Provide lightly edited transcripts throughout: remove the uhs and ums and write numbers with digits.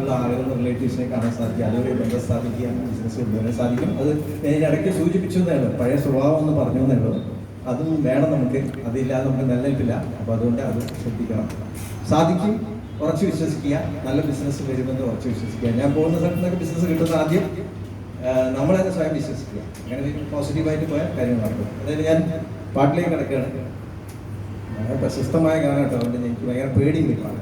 നാട്ടിലുള്ള ആളുകൾ റിലേറ്റീവ്സിനെ കാണാൻ സാധിക്കും, അതുവരെ ബന്ധം സ്ഥാപിക്കുക, ബിസിനസ് കൊണ്ടുവരാൻ സാധിക്കും. അത് ഞാൻ ഇടയ്ക്ക് സൂചിപ്പിച്ചു എന്നേ പഴയ സ്വഭാവം എന്ന് പറഞ്ഞു എന്നേ അതും വേണം നമുക്ക്. അതില്ലാതെ നമുക്ക് നിലനിൽപ്പില്ല. അപ്പോൾ അതുകൊണ്ട് അത് ശ്രദ്ധിക്കണം. സാധിക്കും, ഉറച്ചു വിശ്വസിക്കുക. നല്ല ബിസിനസ് വരുമെന്ന് ഉറച്ചു വിശ്വസിക്കുക. ഞാൻ പോകുന്ന സ്ഥലത്ത് നിന്നൊക്കെ ബിസിനസ് കിട്ടുന്ന ആദ്യം നമ്മളെ സ്വയം വിശ്വസിക്കുക. അങ്ങനെ പോസിറ്റീവായിട്ട് പോയാൽ കാര്യങ്ങൾ നടക്കും. അതായത് ഞാൻ പാട്ടിലേക്ക് കിടക്കുകയാണ്. വളരെ പ്രശസ്തമായ ഗാനം കേട്ടോ, അതുകൊണ്ട് എനിക്ക് ഭയങ്കര പേടിയും കിട്ടാണ്.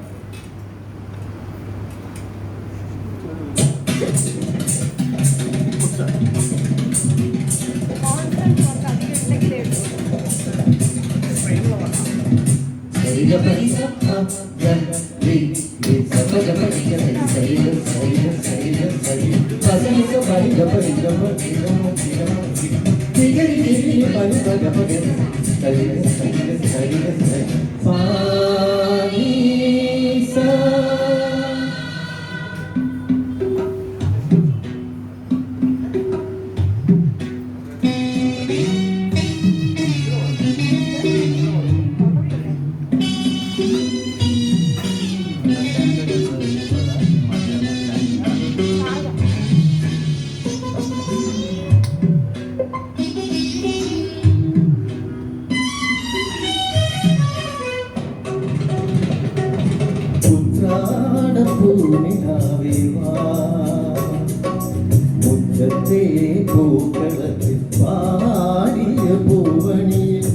മുറ്റത്തെ പൂക്കളത്തിൽ പാടിയ പൂവണിയിൽ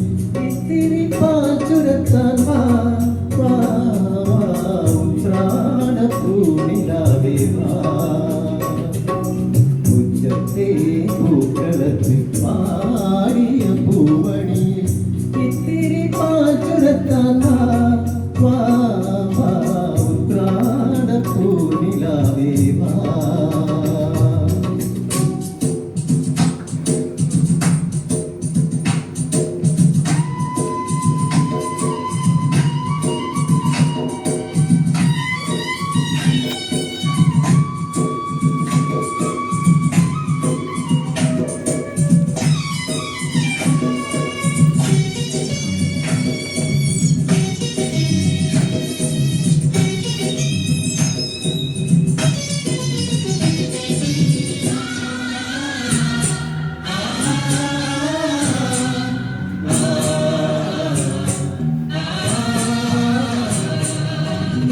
ഇത്തിരി പാച്ചുരത്താൻ ഉത്രാടപ്പൂനിലാവേ മുറ്റത്തെ പൂക്കളത്തിൽ പാടിയ പൂവണിയിൽ ഇത്തിരി പാച്ചുരത്താൻ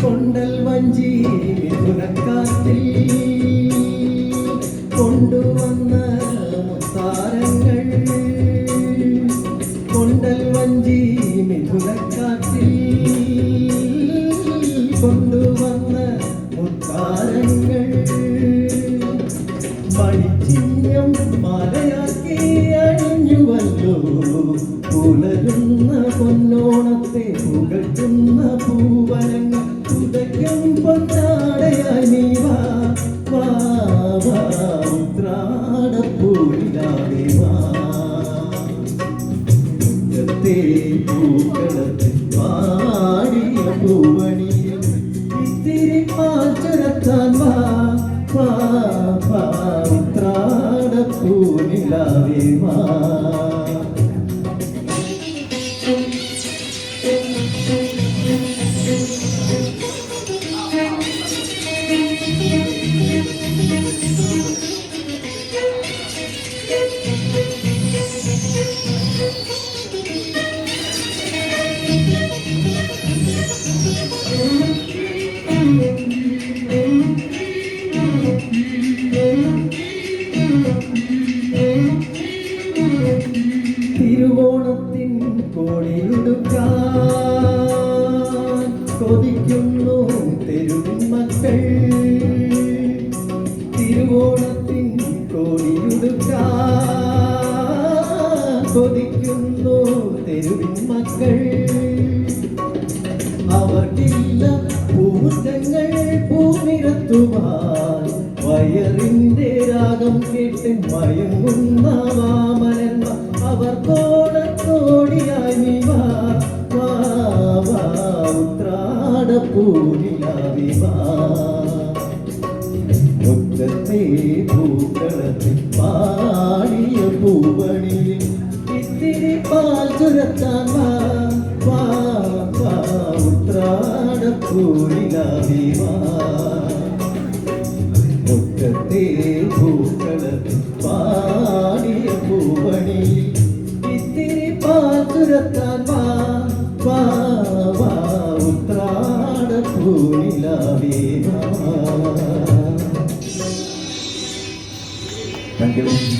കൊണ്ടൽ വഞ്ചി മിഥുനക്കാറ്റിൽ കൊണ്ടുവന്ന മുത്താരങ്ങൾ, കൊണ്ടൽ വഞ്ചി മിഥുനക്കാറ്റിൽ കൊണ്ടുവന്ന മുത്താരങ്ങൾ മണിച്ചിഹ്നം മാലയാക്കി അണിഞ്ഞുവല്ലോ. പുലരുന്ന പൊന്നോണത്തെ പുകഴ്ത്തുന്ന പൂവനങ്ങൾ ഉദയം പൊന്നാടയായി നീ ഉത്രാടപ്പൂരിലാവേ മുറ്റത്തെ പൂക്കളത്തിൽ പാടിയ പൂവണിയിൽ ഇത്തിരി പാച്ചുരത്താൻ ഉത്രാടപ്പൂരിലാവേ തിരുവോണത്തിൻ കോടിയുടുക്കാൻ കൊതിക്കുന്നു തെരുവിൻ മക്കൾ. തിരുവോണത്തിൻ കോടിയുടുക്കാൻ കൊതിക്കുന്നു തെരുവിൻ മക്കൾ. അവർക്കില്ല പൂമുറ്റങ്ങൾ പൂനിരത്തുവാൻ, വയറിന്റെ രാഗം കേട്ട് മയങ്ങുന്ന വാമനന്മാർ അവർ കോടത്തോടിയായി നീ ഉത്രാടപ്പൂരിലാവേ മുറ്റത്തെ പൂക്കളത്തിൽ പാടിയ പൂവണിയിൽ ഇത്തിരി പാൽ ചുരത്താൻ ഉത്രാടപ്പൂരിലാവേ മധുരത്താൻ വാ വാ വാ ഉത്രാട പൂനിലാവേ വാ. Thank you.